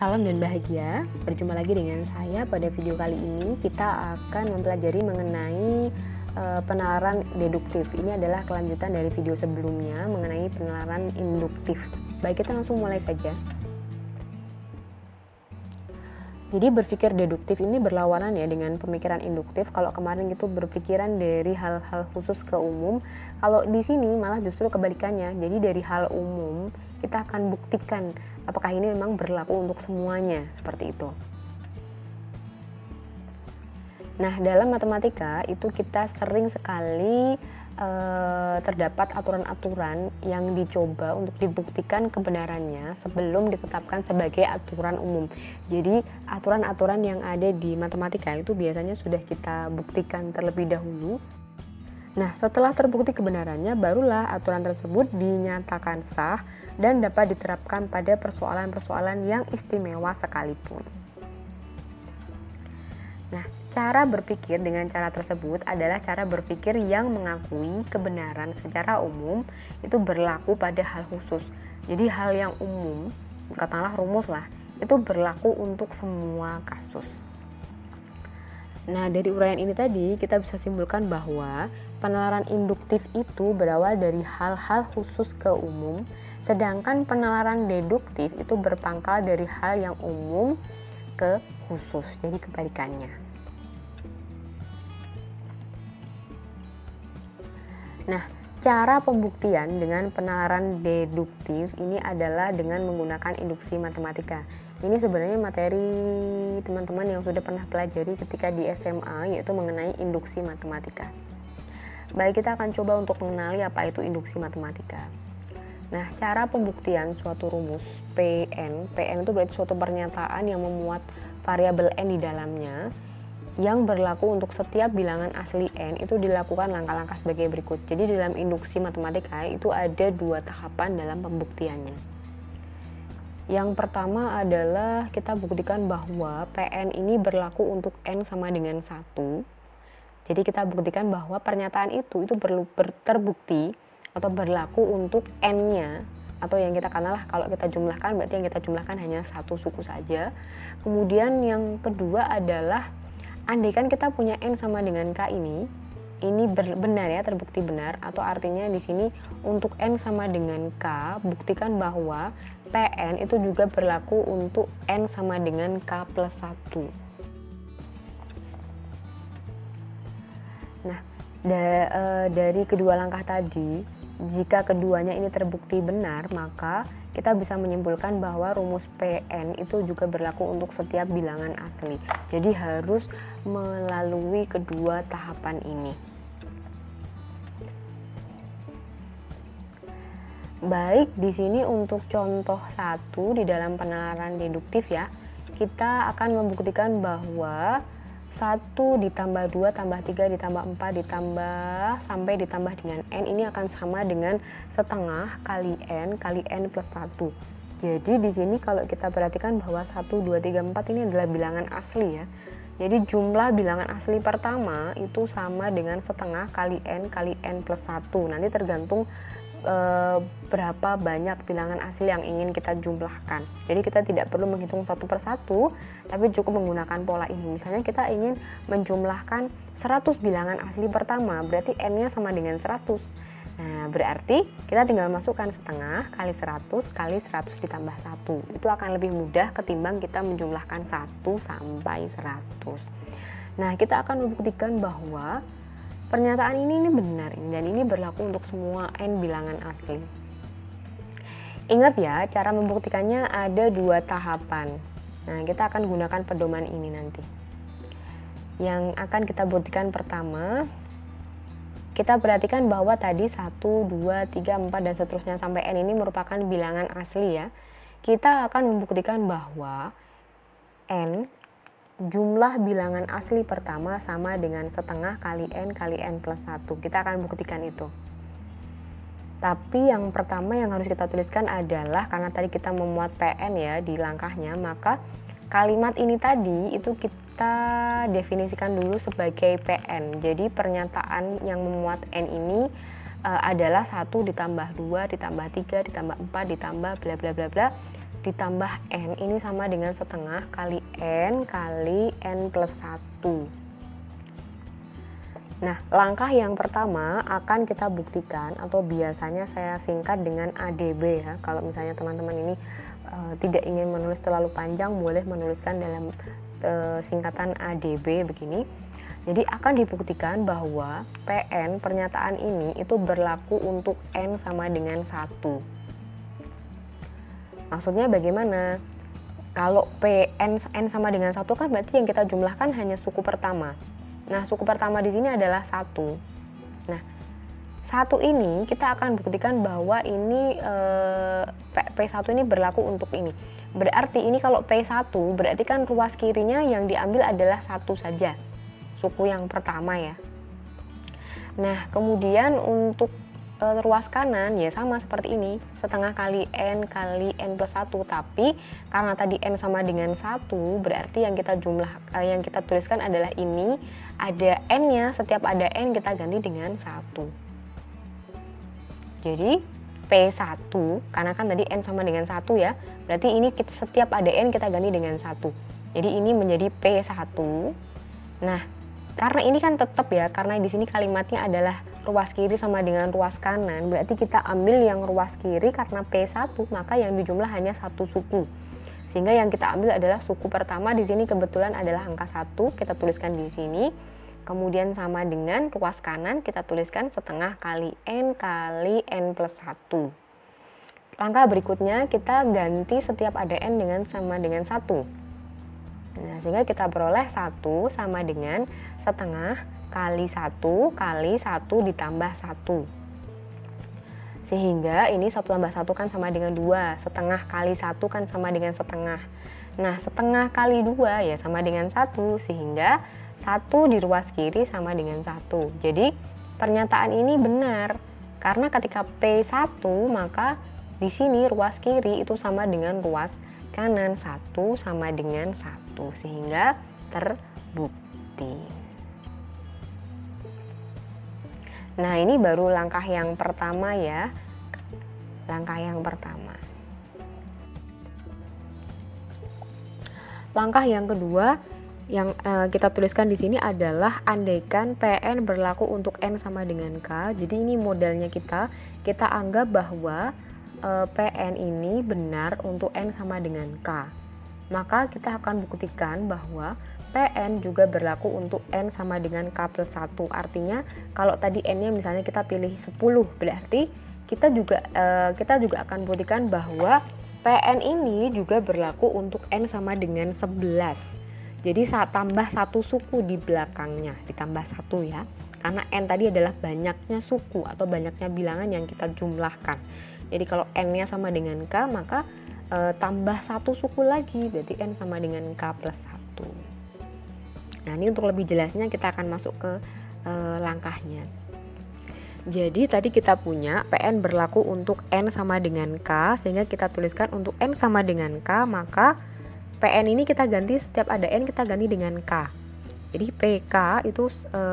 Salam dan bahagia, berjumpa lagi dengan saya. Pada video kali ini kita akan mempelajari mengenai penalaran deduktif. Ini adalah kelanjutan dari video sebelumnya mengenai penalaran induktif. Baik, kita langsung mulai saja. Jadi berpikir deduktif ini berlawanan ya dengan pemikiran induktif. Kalau kemarin itu berpikiran dari hal-hal khusus ke umum, kalau di sini malah justru kebalikannya. Jadi dari hal umum kita akan buktikan apakah ini memang berlaku untuk semuanya, seperti itu. Nah, dalam matematika itu kita sering sekali terdapat aturan-aturan yang dicoba untuk dibuktikan kebenarannya sebelum ditetapkan sebagai aturan umum. Jadi aturan-aturan yang ada di matematika itu biasanya sudah kita buktikan terlebih dahulu. Nah, setelah terbukti kebenarannya, barulah aturan tersebut dinyatakan sah dan dapat diterapkan pada persoalan-persoalan yang istimewa sekalipun. Nah, cara berpikir dengan cara tersebut adalah cara berpikir yang mengakui kebenaran secara umum itu berlaku pada hal khusus. Jadi hal yang umum, katakanlah rumus lah, itu berlaku untuk semua kasus. Nah, dari uraian ini tadi kita bisa simpulkan bahwa penalaran induktif itu berawal dari hal-hal khusus ke umum, sedangkan penalaran deduktif itu berpangkal dari hal yang umum ke khusus. Jadi kebalikannya. Nah, cara pembuktian dengan penalaran deduktif ini adalah dengan menggunakan induksi matematika. Ini sebenarnya materi teman-teman yang sudah pernah pelajari ketika di SMA, yaitu mengenai induksi matematika. Baik, kita akan coba untuk mengenali apa itu induksi matematika. Nah, cara pembuktian suatu rumus PN itu berarti suatu pernyataan yang memuat variabel N di dalamnya, yang berlaku untuk setiap bilangan asli N itu dilakukan langkah-langkah sebagai berikut. Jadi dalam induksi matematika itu ada dua tahapan dalam pembuktiannya. Yang pertama adalah kita buktikan bahwa PN ini berlaku untuk N sama dengan 1. Jadi kita buktikan bahwa pernyataan itu terbukti atau berlaku untuk N-nya, atau yang kita kenal lah, kalau kita jumlahkan berarti yang kita jumlahkan hanya satu suku saja. Kemudian yang kedua adalah andaikan kita punya N sama dengan K ini benar ya, terbukti benar, atau artinya di sini untuk N sama dengan K, buktikan bahwa PN itu juga berlaku untuk N sama dengan K plus 1. Nah, dari kedua langkah tadi, jika keduanya ini terbukti benar, maka kita bisa menyimpulkan bahwa rumus PN itu juga berlaku untuk setiap bilangan asli. Jadi harus melalui kedua tahapan ini. Baik, di sini untuk contoh 1 di dalam penalaran deduktif ya, kita akan membuktikan bahwa 1 ditambah 2 tambah 3 ditambah 4 ditambah sampai ditambah dengan N ini akan sama dengan setengah kali N plus 1. Jadi di sini kalau kita perhatikan bahwa 1, 2, 3, 4 ini adalah bilangan asli ya. Jadi jumlah bilangan asli pertama itu sama dengan setengah kali N plus 1. Nanti tergantung berapa banyak bilangan asli yang ingin kita jumlahkan. Jadi kita tidak perlu menghitung satu persatu, tapi cukup menggunakan pola ini. Misalnya kita ingin menjumlahkan 100 bilangan asli pertama, berarti N-nya sama dengan 100. Nah, berarti kita tinggal masukkan setengah kali 100 kali 100 ditambah 1. Itu akan lebih mudah ketimbang kita menjumlahkan 1 sampai 100. Nah, kita akan membuktikan bahwa pernyataan ini benar dan ini berlaku untuk semua N bilangan asli. Ingat ya, cara membuktikannya ada dua tahapan. Nah, kita akan gunakan pedoman ini nanti. Yang akan kita buktikan pertama, kita perhatikan bahwa tadi 1, 2, 3, 4 dan seterusnya sampai N ini merupakan bilangan asli ya. Kita akan membuktikan bahwa N, jumlah bilangan asli pertama sama dengan setengah kali N plus 1. Kita akan buktikan itu. Tapi yang pertama yang harus kita tuliskan adalah, karena tadi kita memuat PN ya di langkahnya, maka kalimat ini tadi itu kita definisikan dulu sebagai PN. Jadi pernyataan yang memuat N ini adalah 1 ditambah 2 ditambah 3 ditambah 4 ditambah bla bla bla bla ditambah N ini sama dengan setengah kali N plus 1. Nah, langkah yang pertama akan kita buktikan, atau biasanya saya singkat dengan ADB ya. Kalau misalnya teman-teman ini tidak ingin menulis terlalu panjang, boleh menuliskan dalam singkatan ADB begini. Jadi akan dibuktikan bahwa PN pernyataan ini itu berlaku untuk N sama dengan 1. Maksudnya bagaimana? Kalau PN N sama dengan 1 kan berarti yang kita jumlahkan hanya suku pertama. Nah, suku pertama di sini adalah 1. Nah, 1 ini kita akan buktikan bahwa ini P1 ini berlaku untuk ini. Berarti ini kalau P1 berarti kan ruas kirinya yang diambil adalah 1 saja. Suku yang pertama ya. Nah, kemudian untuk ruas kanan ya sama seperti ini, setengah kali N plus 1, tapi karena tadi N sama dengan 1 berarti yang kita tuliskan adalah ini, ada N nya, setiap ada N kita ganti dengan 1. Jadi P1 karena kan tadi N sama dengan 1 ya, berarti ini setiap ada N kita ganti dengan 1. Jadi ini menjadi P1. Nah, karena ini kan tetap ya, karena di sini kalimatnya adalah ruas kiri sama dengan ruas kanan, berarti kita ambil yang ruas kiri karena P1, maka yang dijumlah hanya 1 suku. Sehingga yang kita ambil adalah suku pertama, di sini kebetulan adalah angka 1, kita tuliskan di sini. Kemudian sama dengan ruas kanan kita tuliskan setengah kali N plus 1. Langkah berikutnya kita ganti setiap ada N dengan sama dengan 1. Nah, sehingga kita peroleh 1 sama dengan setengah kali 1 ditambah 1. Sehingga ini 1 tambah 1 kan sama dengan 2. Setengah kali 1 kan sama dengan setengah. Nah, setengah kali 2 ya sama dengan 1. Sehingga 1 di ruas kiri sama dengan 1. Jadi pernyataan ini benar. Karena ketika P1 maka di sini ruas kiri itu sama dengan ruas kanan, 1 sama dengan 1. Sehingga terbukti. Nah, ini baru langkah yang pertama ya. Langkah yang pertama. Langkah yang kedua yang kita tuliskan di sini adalah andaikan PN berlaku untuk N sama dengan K. Jadi ini modelnya kita anggap bahwa PN ini benar untuk N sama dengan K. Maka kita akan buktikan bahwa PN juga berlaku untuk N sama dengan K plus 1. Artinya kalau tadi N-nya misalnya kita pilih 10, berarti kita juga akan buktikan bahwa PN ini juga berlaku untuk N sama dengan 11. Jadi tambah 1 suku di belakangnya, ditambah 1 ya. Karena N tadi adalah banyaknya suku atau banyaknya bilangan yang kita jumlahkan. Jadi kalau N-nya sama dengan K, maka tambah 1 suku lagi, berarti N sama dengan K plus 1. Nah, ini untuk lebih jelasnya kita akan masuk ke langkahnya. Jadi tadi kita punya PN berlaku untuk N sama dengan K, sehingga kita tuliskan untuk N sama dengan K, maka PN ini kita ganti setiap ada N kita ganti dengan K. Jadi PK itu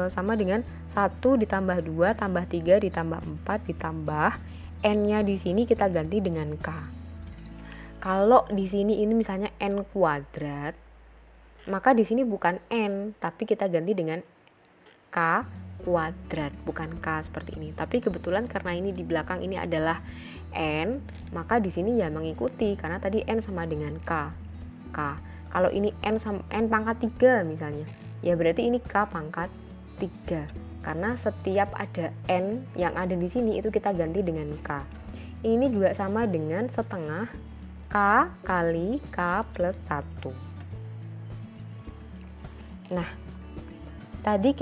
sama dengan 1 ditambah 2 tambah 3 ditambah 4 ditambah N-nya di sini kita ganti dengan K. Kalau di sini ini misalnya N kuadrat, maka di sini bukan N, tapi kita ganti dengan K kuadrat, bukan K seperti ini. Tapi kebetulan karena ini di belakang ini adalah N, maka di sini ya mengikuti karena tadi N sama dengan K. Kalau ini N pangkat 3 misalnya, ya berarti ini K pangkat 3. Karena setiap ada N yang ada di sini itu kita ganti dengan K. Ini juga sama dengan setengah K kali K plus 1. Nah, tadi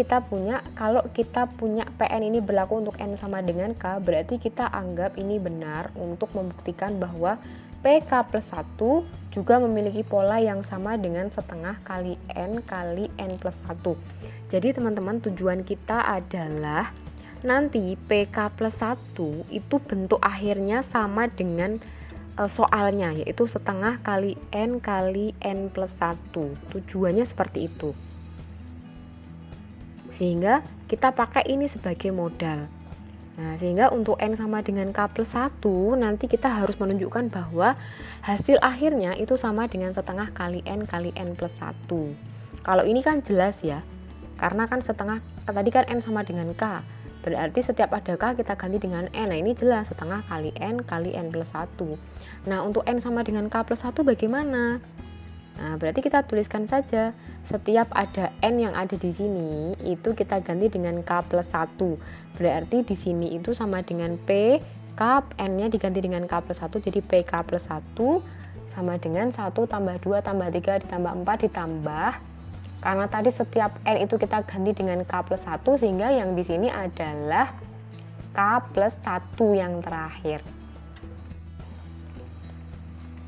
kalau kita punya PN ini berlaku untuk N sama dengan K, berarti kita anggap ini benar untuk membuktikan bahwa PK plus 1 juga memiliki pola yang sama dengan setengah kali N plus 1. Jadi teman-teman, tujuan kita adalah nanti PK plus 1 itu bentuk akhirnya sama dengan soalnya, yaitu setengah kali N plus 1. Tujuannya seperti itu. Sehingga kita pakai ini sebagai modal. Nah, sehingga untuk N sama dengan K plus 1, nanti kita harus menunjukkan bahwa hasil akhirnya itu sama dengan setengah kali N plus 1. Kalau ini kan jelas ya, karena kan setengah, tadi kan N sama dengan K, berarti setiap ada K kita ganti dengan N. Nah, ini jelas setengah kali N plus 1. Nah, untuk N sama dengan K plus 1 bagaimana? Nah, berarti kita tuliskan saja setiap ada N yang ada di sini itu kita ganti dengan K plus 1. Berarti di sini itu sama dengan P, K, N-nya diganti dengan K plus 1, jadi PK plus 1 sama dengan 1 tambah 2 tambah 3 ditambah 4 ditambah, karena tadi setiap N itu kita ganti dengan K plus 1, sehingga yang di sini adalah K plus 1 yang terakhir.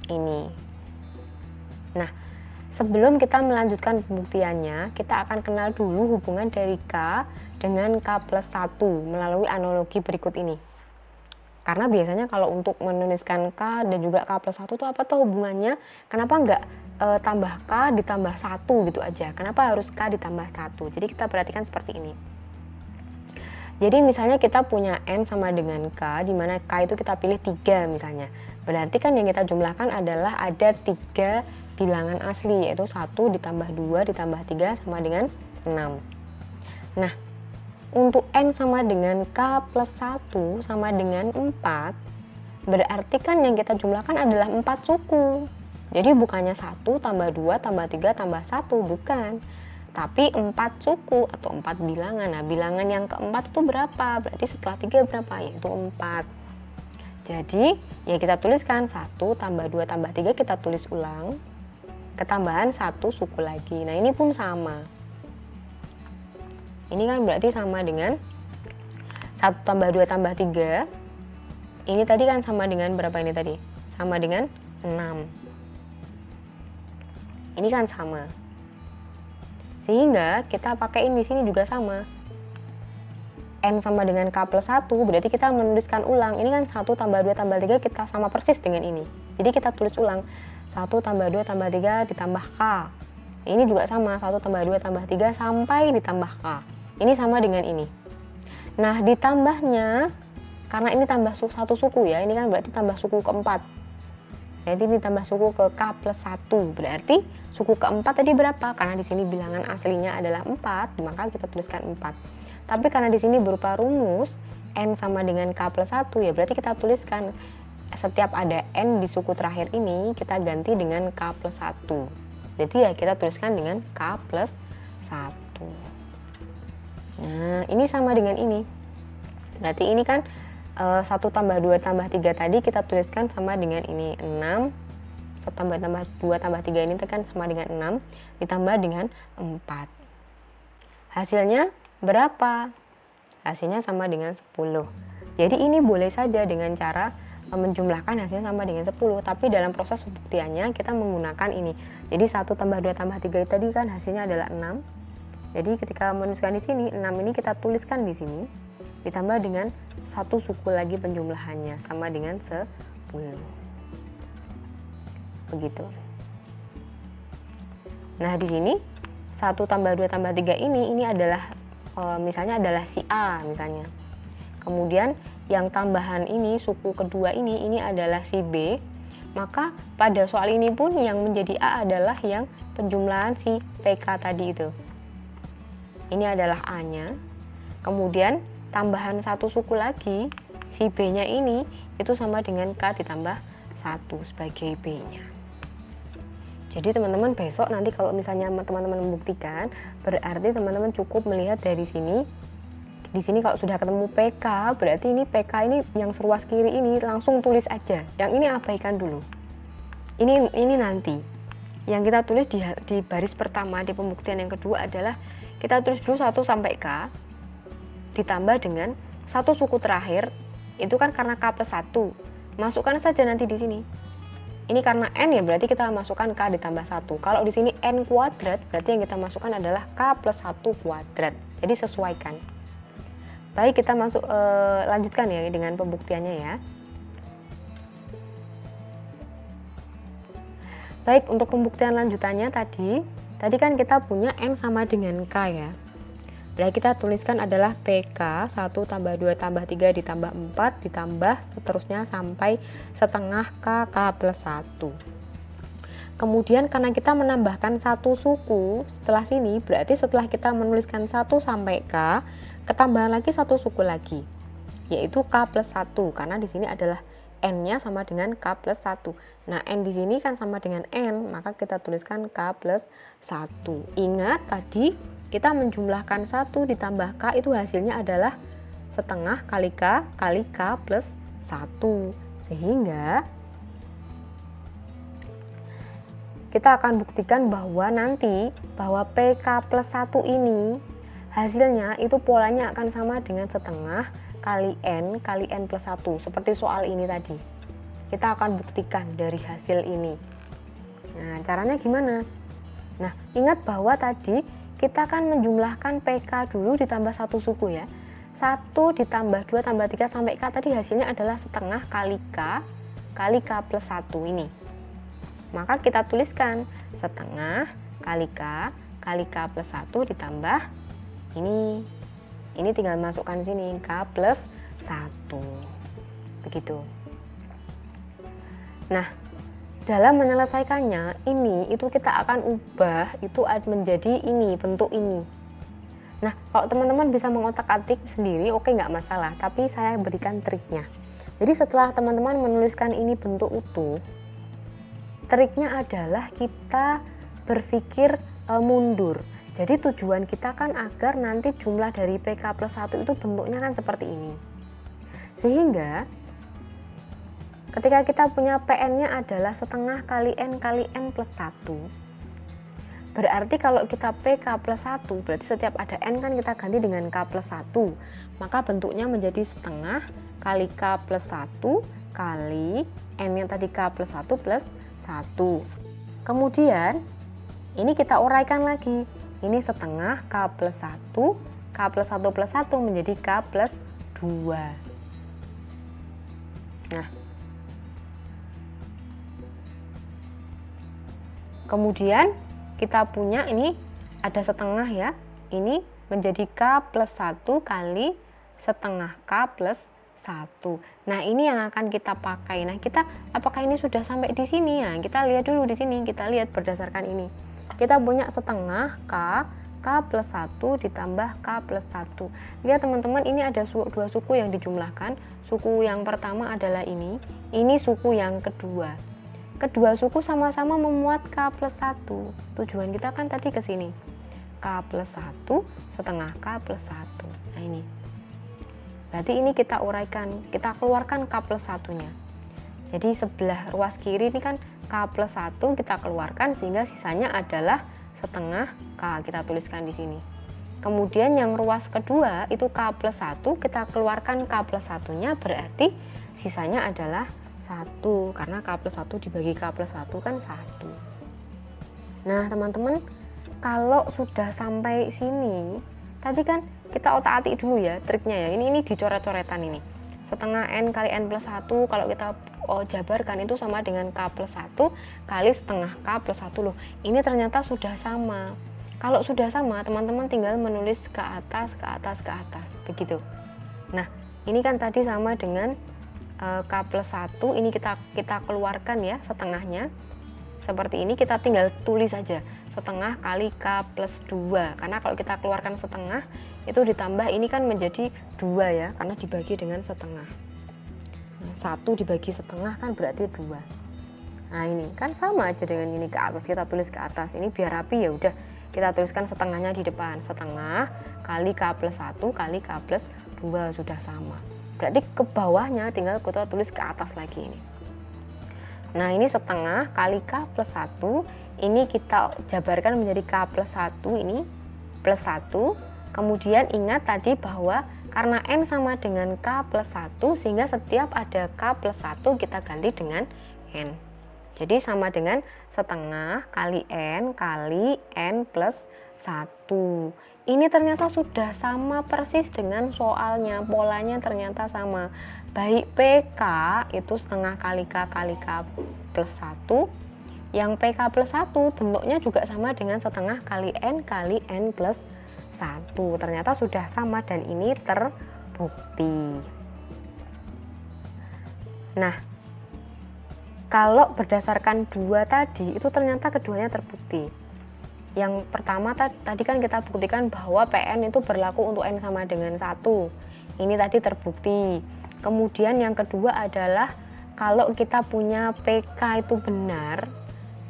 Ini. Nah, sebelum kita melanjutkan pembuktiannya, kita akan kenal dulu hubungan dari K dengan K plus 1 melalui analogi berikut ini. Karena biasanya kalau untuk menuliskan K dan juga K plus 1 itu apa tuh hubungannya? Kenapa enggak tambah K ditambah 1 gitu aja? Kenapa harus K ditambah 1? Jadi kita perhatikan seperti ini. Jadi misalnya kita punya N sama dengan K, di mana K itu kita pilih 3 misalnya. Berarti kan yang kita jumlahkan adalah ada 3 bilangan asli, yaitu 1 ditambah 2 ditambah 3 sama dengan 6. Nah, untuk N sama dengan K plus 1 sama dengan 4, berarti kan yang kita jumlahkan adalah 4 suku. Jadi bukannya 1 tambah 2 tambah 3 tambah 1, bukan. Tapi 4 suku atau 4 bilangan. Nah, bilangan yang keempat itu berapa? Berarti setelah 3 berapa? Yaitu 4. Jadi, ya kita tuliskan 1 tambah 2 tambah 3, kita tulis ulang. Ketambahan 1 suku lagi. Nah, ini pun sama. Ini kan berarti sama dengan 1 tambah 2 tambah 3. Ini tadi kan sama dengan berapa ini tadi? Sama dengan 6. Ini kan sama. Sehingga kita pakaiin di sini juga sama. N sama dengan K plus 1, berarti kita menuliskan ulang. Ini kan 1 tambah 2 tambah 3 kita sama persis dengan ini. Jadi kita tulis ulang. 1 tambah 2 tambah 3 ditambah K. Ini juga sama, 1 tambah 2 tambah 3 sampai ditambah K. Ini sama dengan ini. Nah, ditambahnya, karena ini tambah satu suku ya, ini kan berarti tambah suku keempat. Jadi ditambah suku ke K plus 1. Berarti suku keempat tadi berapa? Karena di sini bilangan aslinya adalah 4, maka kita tuliskan 4. Tapi karena di sini berupa rumus, N sama dengan K plus 1, ya berarti kita tuliskan setiap ada N di suku terakhir ini kita ganti dengan K plus 1. Jadi ya kita tuliskan dengan K plus 1. Nah, ini sama dengan ini. Berarti ini kan 1 tambah 2 tambah 3 tadi kita tuliskan sama dengan ini 6. 1 tambah 2 tambah 3 ini kan sama dengan 6 ditambah dengan 4. Hasilnya berapa? Hasilnya sama dengan 10. Jadi ini boleh saja dengan cara menjumlahkan hasilnya sama dengan 10, tapi dalam proses pembuktiannya kita menggunakan ini. Jadi 1 tambah 2 tambah 3 tadi kan hasilnya adalah 6. Jadi ketika menuliskan di sini 6 ini kita tuliskan di sini ditambah dengan 1 suku lagi penjumlahannya sama dengan 10. Begitu. Nah, di sini 1 tambah 2 tambah 3 ini adalah misalnya adalah si A misalnya. Kemudian yang tambahan ini, suku kedua ini adalah si B. Maka pada soal ini pun yang menjadi A adalah yang penjumlahan si PK tadi itu. Ini adalah A-nya. Kemudian tambahan 1 suku lagi, si B-nya ini itu sama dengan K ditambah 1 sebagai B-nya. Jadi teman-teman besok nanti kalau misalnya teman-teman membuktikan, berarti teman-teman cukup melihat dari sini. Di sini kalau sudah ketemu PK, berarti ini PK ini yang seruas kiri ini langsung tulis aja. Yang ini abaikan dulu. Ini nanti. Yang kita tulis di baris pertama di pembuktian yang kedua adalah kita tulis dulu 1 sampai K ditambah dengan 1 suku terakhir, itu kan karena K plus 1. Masukkan saja nanti di sini. Ini karena N ya berarti kita masukkan K ditambah 1. Kalau di sini N kuadrat berarti yang kita masukkan adalah K plus 1 kuadrat. Jadi sesuaikan. Baik, kita lanjutkan ya dengan pembuktiannya ya. Baik, untuk pembuktian lanjutannya tadi kan kita punya N sama dengan K ya. Berarti kita tuliskan adalah PK 1 tambah 2 tambah 3 ditambah 4 ditambah seterusnya sampai setengah K plus 1. Kemudian karena kita menambahkan satu suku setelah sini, berarti setelah kita menuliskan 1 sampai K, ketambahan lagi satu suku lagi, yaitu K plus 1, karena di sini adalah N-nya sama dengan K plus 1. Nah, N di sini kan sama dengan N, maka kita tuliskan K plus 1. Ingat tadi kita menjumlahkan 1 ditambah K itu hasilnya adalah setengah kali K plus 1. Sehingga kita akan buktikan bahwa nanti PK plus 1 ini hasilnya itu polanya akan sama dengan setengah kali N plus 1, seperti soal ini tadi. Kita akan buktikan dari hasil ini. Nah, caranya gimana? Nah, ingat bahwa tadi kita akan menjumlahkan PK dulu ditambah satu suku ya. 1 ditambah 2 tambah 3 sampai K tadi hasilnya adalah setengah kali K plus 1 ini. Maka kita tuliskan setengah kali K plus 1 ditambah ini tinggal masukkan sini K plus 1. Begitu. Nah, dalam menyelesaikannya itu kita akan ubah itu menjadi ini, bentuk ini. Nah, kalau teman-teman bisa mengotak-atik sendiri, oke, nggak masalah, tapi saya berikan triknya. Jadi setelah teman-teman menuliskan ini bentuk utuh, triknya adalah kita berpikir mundur. Jadi tujuan kita kan agar nanti jumlah dari PK plus 1 itu bentuknya kan seperti ini. Sehingga ketika kita punya PN-nya adalah setengah kali N plus 1. Berarti kalau kita PK plus 1, berarti setiap ada N kan kita ganti dengan K plus 1. Maka bentuknya menjadi setengah kali K plus 1 kali N yang tadi K plus 1 plus 1. Kemudian ini kita uraikan lagi. Ini setengah K plus 1, K plus 1 plus 1 menjadi K plus 2. Nah, kemudian kita punya ini ada setengah ya. Ini menjadi K plus 1 kali setengah K plus 1. Nah, ini yang akan kita pakai. Nah, kita apakah ini sudah sampai di sini ya? Kita lihat dulu di sini. Kita lihat berdasarkan ini. Kita punya setengah K plus 1 ditambah K plus 1. Lihat teman-teman, ini ada dua suku yang dijumlahkan. Suku yang pertama adalah ini suku yang kedua. Kedua suku sama-sama memuat K plus 1. Tujuan kita kan tadi ke sini. K plus 1 setengah K plus 1. Nah, ini. Berarti ini kita uraikan, kita keluarkan K plus 1-nya. Jadi sebelah ruas kiri ini kan K plus 1 kita keluarkan sehingga sisanya adalah setengah K, kita tuliskan di sini. Kemudian yang ruas kedua itu K plus 1 kita keluarkan K plus 1-nya, berarti sisanya adalah 1 karena K plus 1 dibagi K plus 1 kan 1. Nah, teman-teman, kalau sudah sampai sini tadi kan kita otak-atik dulu ya triknya ya. Ini dicoret-coretan ini. Setengah N kali N plus 1 kalau kita jabarkan itu sama dengan K plus 1 kali setengah K plus 1 loh. Ini ternyata sudah sama. Kalau sudah sama, teman-teman tinggal menulis ke atas, ke atas, ke atas. Begitu. Nah, ini kan tadi sama dengan K plus 1. Ini kita keluarkan ya setengahnya. Seperti ini kita tinggal tulis saja. Setengah kali K plus 2, karena kalau kita keluarkan setengah itu ditambah ini kan menjadi 2 ya, karena dibagi dengan setengah. Nah, 1 dibagi setengah kan berarti 2. Nah, ini kan sama aja dengan ini, ke atas kita tulis ke atas. Ini biar rapi ya udah kita tuliskan setengahnya di depan. Setengah kali K plus 1 kali K plus 2 sudah sama. Berarti ke bawahnya tinggal kita tulis ke atas lagi ini. Nah, ini setengah kali K plus 1. Ini kita jabarkan menjadi K plus 1, ini plus 1. Kemudian ingat tadi bahwa karena N sama dengan K plus 1, sehingga setiap ada K plus 1 kita ganti dengan N. Jadi sama dengan setengah kali N plus 1. Ini ternyata sudah sama persis dengan soalnya, polanya ternyata sama. Baik PK itu setengah kali K plus 1. Yang PK plus 1 bentuknya juga sama dengan setengah kali N plus 1. Ternyata sudah sama dan ini terbukti. Nah, kalau berdasarkan 2 tadi itu ternyata keduanya terbukti. Yang pertama tadi kan kita buktikan bahwa PN itu berlaku untuk N sama dengan 1. Ini tadi terbukti. Kemudian yang kedua adalah kalau kita punya PK itu benar,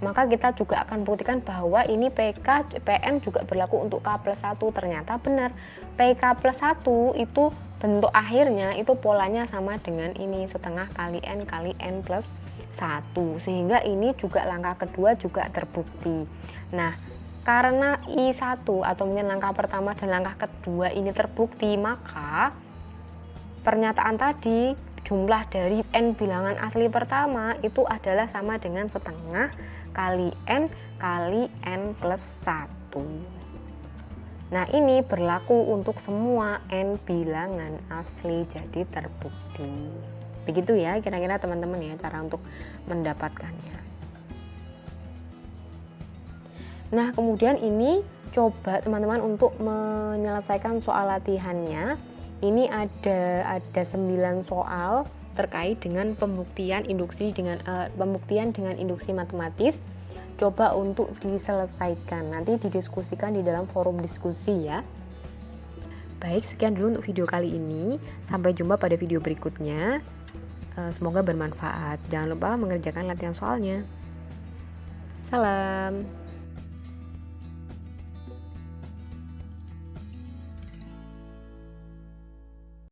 maka kita juga akan buktikan bahwa ini PN juga berlaku untuk K plus 1. Ternyata benar. PK plus 1 itu bentuk akhirnya itu polanya sama dengan ini, setengah kali N plus 1. Sehingga ini juga langkah kedua juga terbukti. Nah, karena I1 atau mungkin langkah pertama dan langkah kedua ini terbukti, maka pernyataan tadi jumlah dari N bilangan asli pertama itu adalah sama dengan setengah kali N plus 1. Nah, ini berlaku untuk semua N bilangan asli, jadi terbukti. Begitu ya kira-kira teman-teman ya cara untuk mendapatkannya. Nah, kemudian ini coba teman-teman untuk menyelesaikan soal latihannya. Ini ada 9 soal terkait dengan pembuktian dengan induksi matematis. Coba untuk diselesaikan. Nanti didiskusikan di dalam forum diskusi ya. Baik, sekian dulu untuk video kali ini. Sampai jumpa pada video berikutnya. Semoga bermanfaat. Jangan lupa mengerjakan latihan soalnya. Salam.